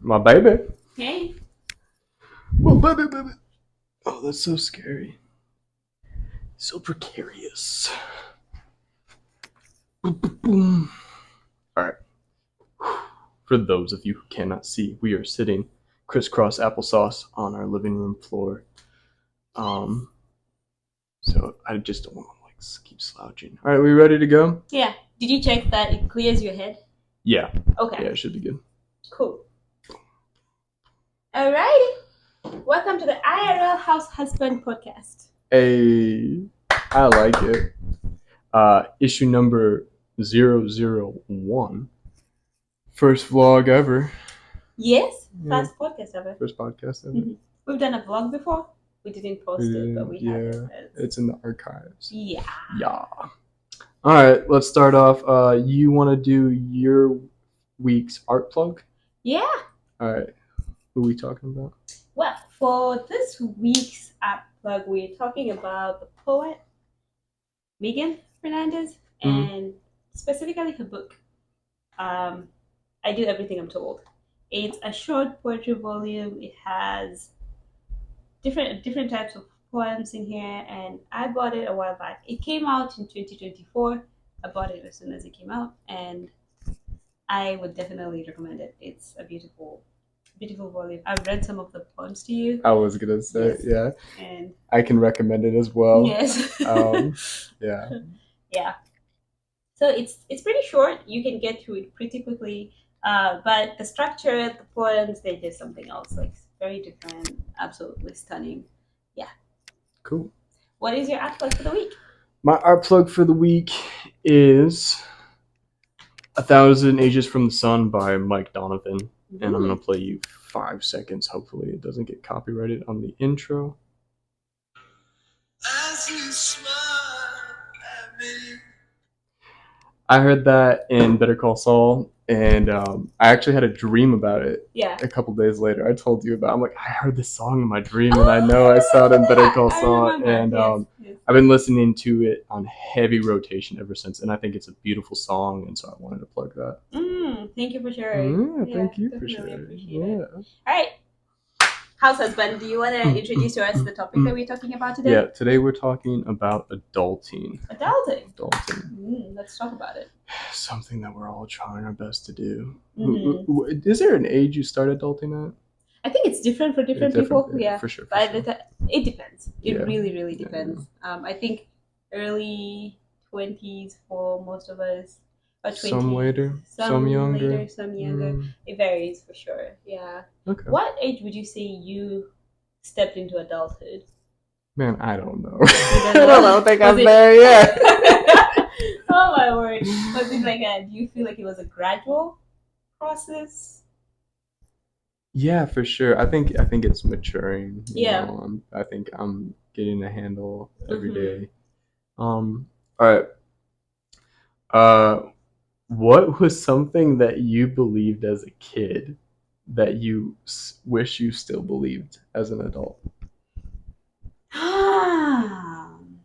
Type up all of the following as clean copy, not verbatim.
My baby. Hey. My baby. Oh, that's so scary. So precarious. Boom, boom, boom. All right. For those of you who cannot see, we are sitting crisscross applesauce on our living room floor. So I just don't want to keep slouching. All right, we ready to go? Yeah. Did you check that it clears your head? Yeah. Okay. Yeah, it should be good. Cool. Alrighty. Welcome to the IRL House Husband podcast. Hey, I like it. Issue number 001. First vlog ever. Yes. First podcast ever. First podcast ever. Mm-hmm. We've done a vlog before. We didn't post it, but we have it. It's in the archives. Yeah. Yeah. All right, let's start off. You want to do your week's art plug? Yeah. All right. Who are we talking about? Well, for this week's art plug, we're talking about the poet Megan Fernandes and specifically her book. I Do Everything I'm Told. It's a short poetry volume. It has different types of poems in here, and I bought it a while back. It came out in 2024. I bought it as soon as it came out, and I would definitely recommend it. It's a beautiful volume. I've read some of the poems to you. I was gonna say, yes. yeah, and I can recommend it as well. Yes. Yeah. Yeah. So it's pretty short. You can get through it pretty quickly. But the structure, the poems, they're just something else. Like very different, absolutely stunning. Yeah. Cool. What is your art plug for the week? My art plug for the week is 1,000 Ages from the Sun by Mike Donovan. And I'm going to play you 5 seconds. Hopefully it doesn't get copyrighted on the intro. As you smile at me. I heard that in Better Call Saul, and I actually had a dream about it. Yeah. A couple days later, I told you about. I'm like, I heard this song in my dream, and I know I saw it in Better Call Saul, and yes. I've been listening to it on heavy rotation ever since, and I think it's a beautiful song, and so I wanted to plug that. Thank you for sharing. Thank you for sharing. Yeah. All right. House husband, do you want to introduce to us the topic that we're talking about today? Yeah, today we're talking about adulting. Adulting. Let's talk about it. Something that we're all trying our best to do. Is there an age you start adulting at? I think it's different for different people. Yeah, for sure. But it depends. It really depends. I think early 20s for most of us. Or 20s. Some later, some younger. Later, some younger. It varies for sure. Yeah. Okay. What age would you say you stepped into adulthood? Man, I don't know. I don't think I'm there yet. Oh my word! Was it like do you feel like it was a gradual process? Yeah, for sure. I think it's maturing. Yeah. I think I'm getting a handle every day. All right. What was something that you believed as a kid that you wish you still believed as an adult?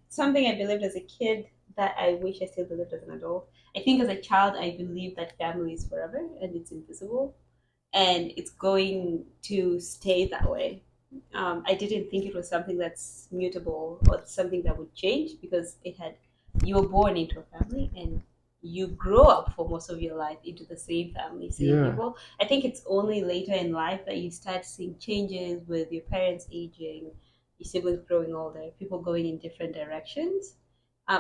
Something I believed as a kid that I wish I still believed as an adult. I think as a child, I believed that family is forever and it's invisible and it's going to stay that way. I didn't think it was something that's mutable or something that would change because you were born into a family and you grow up for most of your life into the same family, same people. I think it's only later in life that you start seeing changes with your parents aging, your siblings growing older, people going in different directions.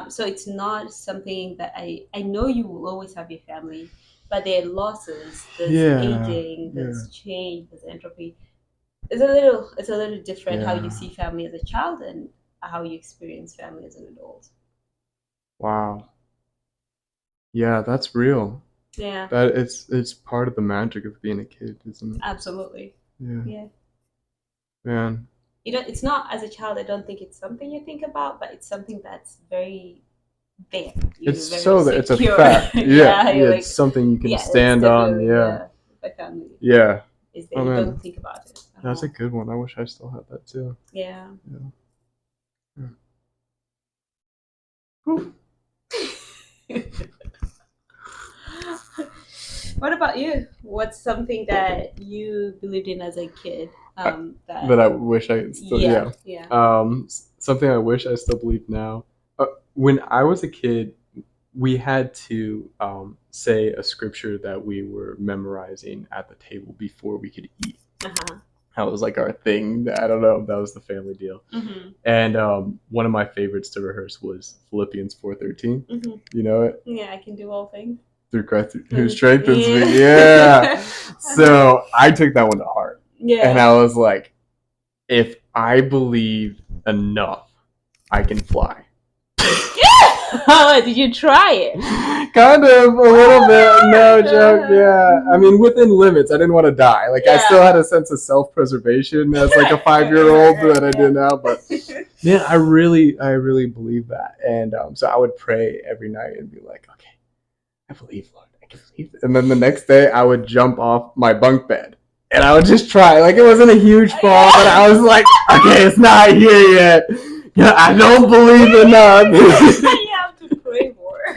So it's not something that I know you will always have your family, but there are losses, there's aging, there's change, there's entropy. It's a little different how you see family as a child and how you experience family as an adult. Wow. Yeah, that's real. Yeah. That it's part of the magic of being a kid, isn't it? Absolutely. Yeah. Man. It's not as a child. I don't think it's something you think about, but it's something that's very there. It's a fact. It's something you can stand on. The family. Yeah. Is there? You don't think about it. That's a good one. I wish I still had that too. Yeah. What about you? What's something that you believed in as a kid? That I wish I still, yeah. Something I wish I still believe now. When I was a kid, we had to say a scripture that we were memorizing at the table before we could eat. Uh-huh. That was like our thing. I don't know. That was the family deal. Mm-hmm. And one of my favorites to rehearse was Philippians 4:13. Mm-hmm. You know it? Yeah, I can do all things through Christ who strengthens me. Yeah. So I took that one to heart. Yeah. And I was like, if I believe enough, I can fly. Oh, did you try it? Kind of, a little bit. No joke, yeah. I mean, within limits. I didn't want to die. Like, I still had a sense of self-preservation as like a 5-year-old that I didn't have. But man, I really believe that. And so I would pray every night and be like, okay, I believe, Lord. I can believe it. And then the next day, I would jump off my bunk bed. And I would just try. Like, it wasn't a huge fall, but I was like, okay, it's not here yet. Yeah, I don't believe enough. You have to pray more.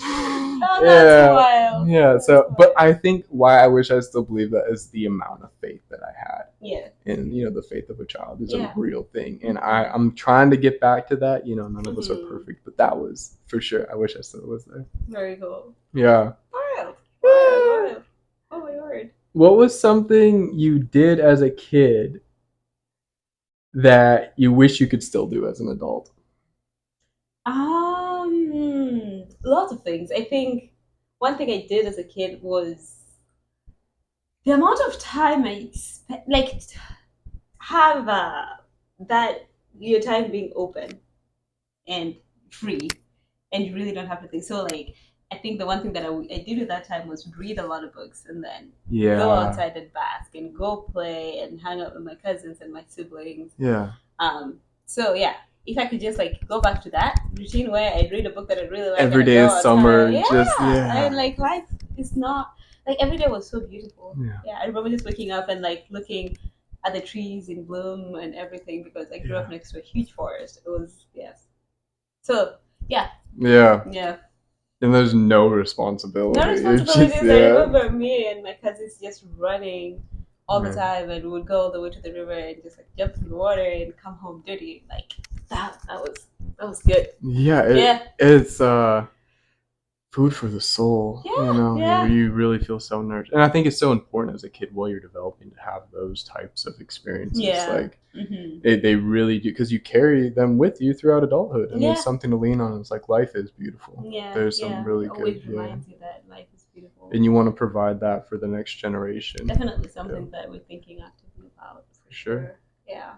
Oh, that's wild. Yeah, that's so, wild. But I think why I wish I still believe that is the amount of faith that I had. Yeah. And, the faith of a child is a real thing. And I'm trying to get back to that. None of us are perfect, but that was, for sure, I wish I still was there. Very cool. Yeah. Wild. Oh, my word. What was something you did as a kid that you wish you could still do as an adult? Lots of things. I think one thing I did as a kid was the amount of time I spent, like, have that your time being open and free, and you really don't have to think. So, like, I think the one thing that I did at that time was read a lot of books and then go outside and bask and go play and hang out with my cousins and my siblings. Yeah. So yeah, if I could just like go back to that routine where I read a book that I really like every day is summer, and like life is not like every day was so beautiful. I remember just waking up and like looking at the trees in bloom and everything because I grew up next to a huge forest. It was so yeah. And there's no responsibility. I remember me and my cousins just running all the time, and we would go all the way to the river and just like jump in the water and come home dirty. Like that was good. It's food for the soul. Where you really feel so nourished. And I think it's so important as a kid while you're developing to have those types of experiences. Like they really do, because you carry them with you throughout adulthood, and there's something to lean on. It's like life is beautiful. There's some really good. Always reminds you that life is beautiful. And you want to provide that for the next generation. Definitely something that we're thinking actively about. For sure. Yeah.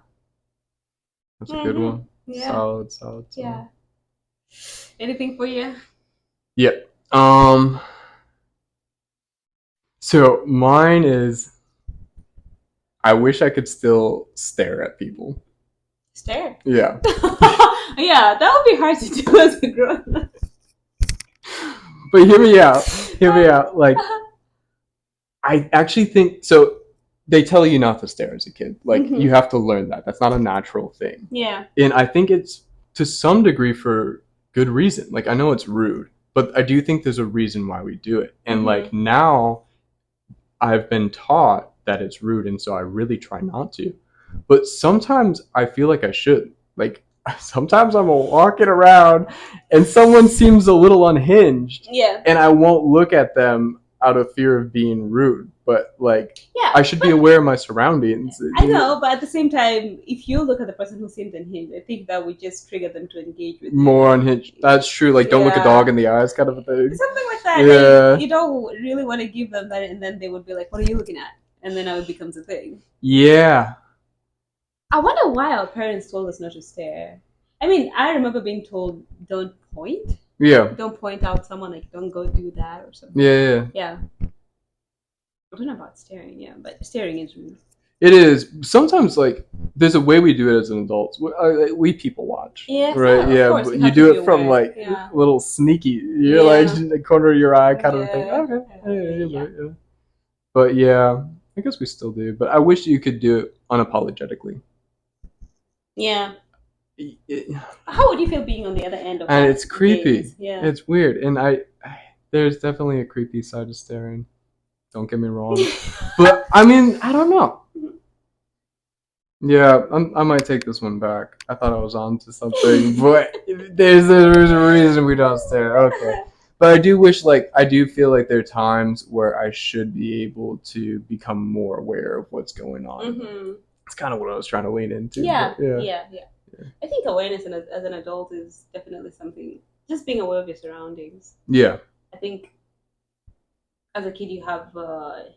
That's a good one. Solid. Yeah. Anything for you? Yeah. So mine is, I wish I could still stare at people. Stare? Yeah. Yeah, that would be hard to do as a grown up. But hear me out. Like, I actually think, so they tell you not to stare as a kid. Like, you have to learn that. That's not a natural thing. Yeah. And I think it's, to some degree, for good reason. Like, I know it's rude, but I do think there's a reason why we do it. And like, now I've been taught that it's rude, and so I really try not to. But sometimes I feel like I should. Like, sometimes I'm walking around and someone seems a little unhinged. Yeah. And I won't look at them out of fear of being rude. But like, I should be aware of my surroundings. I know, but at the same time, if you look at the person who seems unhinged, I think that would just trigger them to engage with you. More unhinged. That's true. Like, don't look a dog in the eyes, kind of a thing. Something like that. Yeah. Like, you don't really want to give them that, and then they would be like, "What are you looking at?" And then now it becomes a thing. Yeah. I wonder why our parents told us not to stare. I mean, I remember being told, "Don't point." Yeah. Don't point out someone, like, don't go do that or something. Yeah. I don't know about staring, but staring is rude. It is. Sometimes, like, there's a way we do it as an adult. We people watch. Yeah. Right? But you do it from, like, little sneaky, you're like, in the corner of your eye kind of thing. Okay. But yeah, I guess we still do. But I wish you could do it unapologetically. Yeah. How would you feel being on the other end of that? And it's creepy. Yeah. It's weird. And there's definitely a creepy side to staring. Don't get me wrong. But, I mean, I don't know. Yeah, I might take this one back. I thought I was on to something, but there's a reason we don't stare. Okay. But I do wish, I do feel like there are times where I should be able to become more aware of what's going on. Mm-hmm. That's kind of what I was trying to lean into. Yeah, yeah. I think awareness as an adult is definitely something. Just being aware of your surroundings. Yeah. I think as a kid you have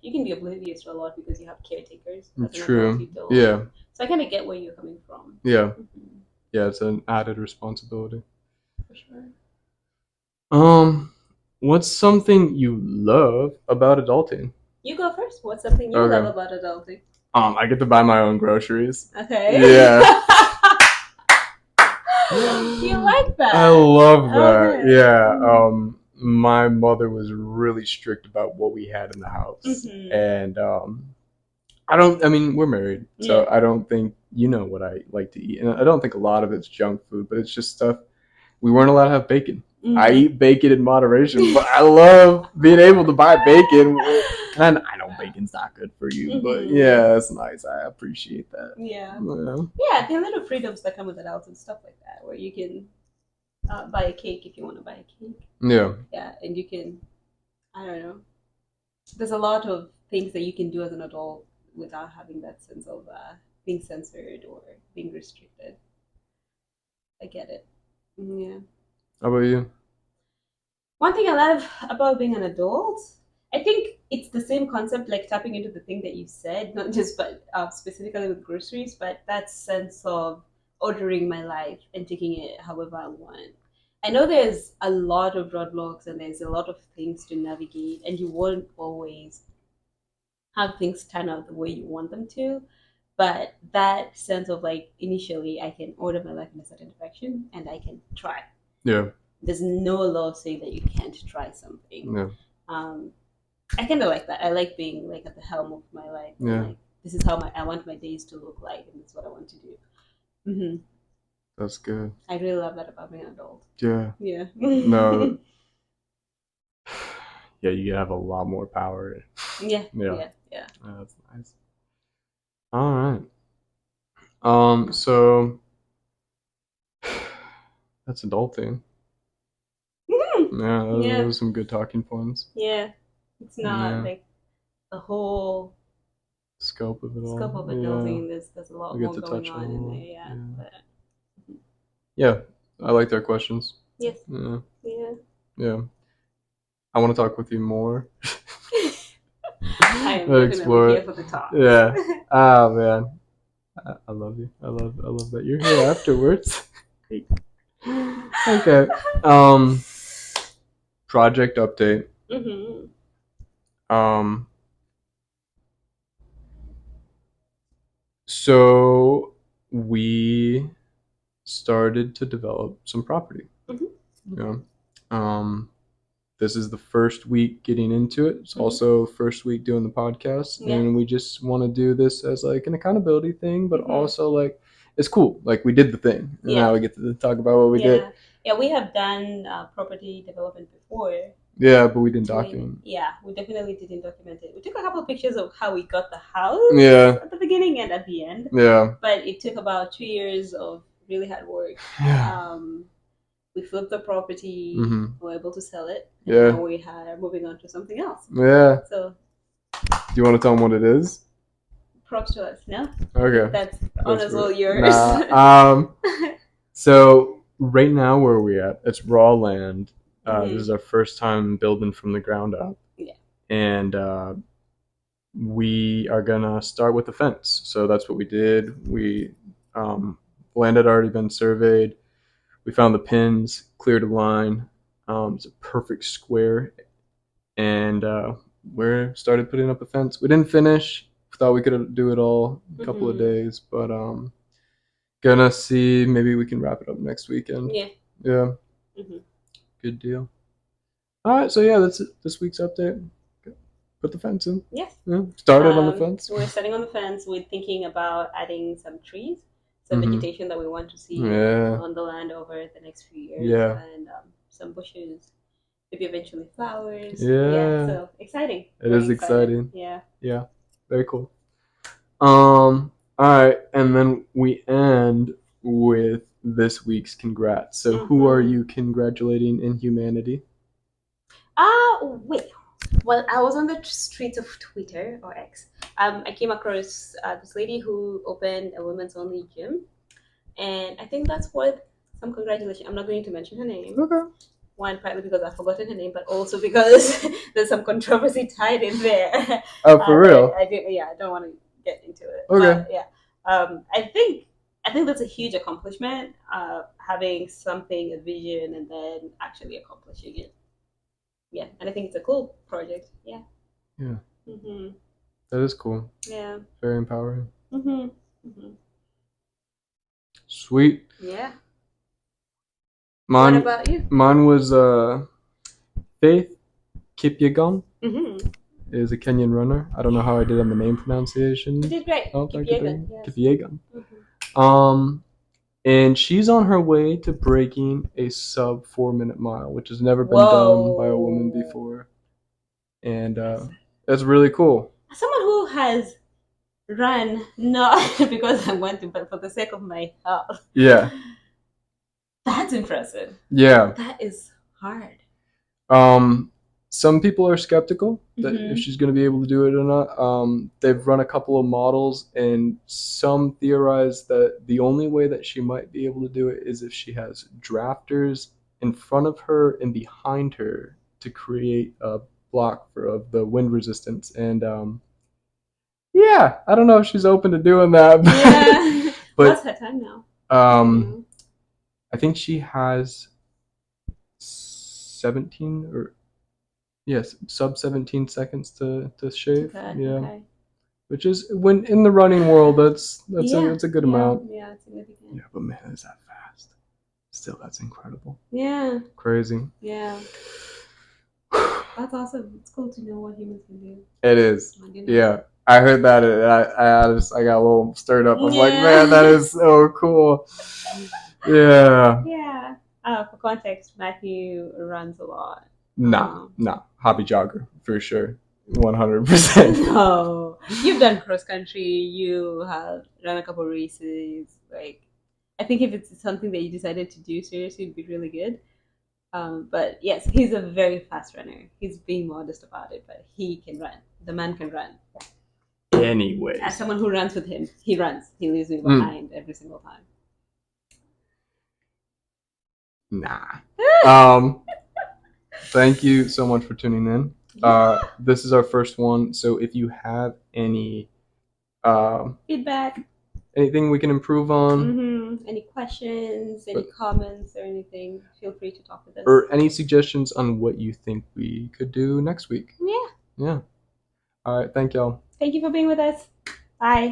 you can be oblivious to a lot because you have caretakers. As True. An adult, you don't. Yeah. So I kind of get where you're coming from. Yeah. Mm-hmm. Yeah, it's an added responsibility. For sure. What's something you love about adulting? You go first. What's something you love about adulting? I get to buy my own groceries. Okay. Yeah. You like that? I love that. Okay. Yeah. My mother was really strict about what we had in the house, and I mean, we're married, so I don't think you know what I like to eat, and I don't think a lot of it's junk food, but it's just stuff. We weren't allowed to have bacon. I eat bacon in moderation, but I love being able to buy bacon. And I know bacon's not good for you, but yeah, that's nice. I appreciate that. Yeah, there are little freedoms that come with adults and stuff like that, where you can buy a cake if you want to buy a cake. Yeah, and you can, I don't know. There's a lot of things that you can do as an adult without having that sense of being censored or being restricted. I get it. Yeah. How about you? One thing I love about being an adult, I think it's the same concept, like tapping into the thing that you said, not just but specifically with groceries, but that sense of ordering my life and taking it however I want. I know there's a lot of roadblocks and there's a lot of things to navigate, and you won't always have things turn out the way you want them to. But that sense of initially, I can order my life in a certain direction and I can try. Yeah. There's no law saying that you can't try something. Yeah. I kind of like that. I like being at the helm of my life. Yeah. This is how I want my days to look like, and that's what I want to do. Mm-hmm. That's good. I really love that about being an adult. Yeah. Yeah. No. Yeah, you have a lot more power. Yeah. That's nice. All right. So that's adulting. Yeah, those are some good talking points. Yeah, it's not the whole scope of it all. Scope of adulting. There's a lot more going on in there. Yeah, I like their questions. Yes. Yeah. I want to talk with you more. I am definitely here for the talk. Yeah. Ah, man. I love you. I love that you're here afterwards. Okay. Project update. So we started to develop some property. This is the first week getting into it. It's also first week doing the podcast, and we just want to do this as an accountability thing, but also it's cool. We did the thing, and now we get to talk about what we did. Yeah, we have done property development before. Yeah, but we didn't document. We definitely didn't document it. We took a couple of pictures of how we got the house. At the beginning and at the end. Yeah. But it took about 2 years of really hard work. Yeah. We flipped the property. We were able to sell it. And now we are moving on to something else. Yeah. So. Do you want to tell them what it is? Props to us, no? Okay. That's honors all yours. Nah. So right now, where are we at? It's raw land. This is our first time building from the ground up. Yeah. And we are gonna start with the fence. So that's what we did. We land had already been surveyed. We found the pins, cleared a line. It's a perfect square, and we started putting up a fence. We didn't finish. Thought we could do it all in a couple of days, but gonna see. Maybe we can wrap it up next weekend. Yeah. Good deal. All right, so that's it. This week's update. Put the fence in. Yes. Yeah. Started on the fence. We're starting on the fence. We're thinking about adding some trees, some vegetation that we want to see on the land over the next few years, and some bushes, maybe eventually flowers. Yeah. So exciting. It Very is exciting. Yeah. Yeah. Very cool. All right, and then we end with this week's congrats. So who are you congratulating in humanity? Wait. Well, I was on the streets of Twitter or X. I came across this lady who opened a women's only gym, and I think that's worth some congratulations. I'm not going to mention her name. Okay. One, partly because I've forgotten her name, but also because there's some controversy tied in there. Oh, for real? I don't want to get into it. Okay. But, yeah. I think that's a huge accomplishment. Having something, a vision, and then actually accomplishing it. Yeah, and I think it's a cool project. Yeah. Yeah. That is cool. Yeah. Very empowering. Sweet. Yeah. What about you? Mine was Faith Kipyegon. Is a Kenyan runner. I don't know how I did on the name pronunciation. You did great. Oh, thank you. Yes. Kipyegon. And she's on her way to breaking a sub 4-minute mile, which has never been done by a woman before. And that's really cool. As someone who has run, not because I want to, but for the sake of my health. Yeah. That's impressive. Yeah. That is hard. Some people are skeptical that if she's going to be able to do it or not. They've run a couple of models, and some theorize that the only way that she might be able to do it is if she has drafters in front of her and behind her to create a block of the wind resistance. And yeah, I don't know if she's open to doing that. Yeah. But what's her time now? I think she has 17 or sub 17 seconds to shave. Okay. Which is, when in the running world, that's a good amount. Yeah, it's significant. Yeah, but man, is that fast? Still, that's incredible. Yeah. Crazy. Yeah. That's awesome. It's cool to know what humans can do. It is. Yeah. I heard that, and I got a little stirred up. I was like, man, that is so cool. Yeah. Yeah. For context, Matthew runs a lot. Nah. Hobby jogger, for sure. 100%. No. You've done cross country. You have run a couple races. Like, I think if it's something that you decided to do seriously, it'd be really good. But yes, he's a very fast runner. He's being modest about it, but he can run. The man can run. Anyway. As someone who runs with him, he runs. He leaves me behind every single time. Nah. Thank you so much for tuning in. This is our first one, so if you have any feedback, anything we can improve on, any questions, any comments, or anything, feel free to talk with us. Or any suggestions on what you think we could do next week. Yeah. All right, thank y'all. Thank you for being with us. Bye.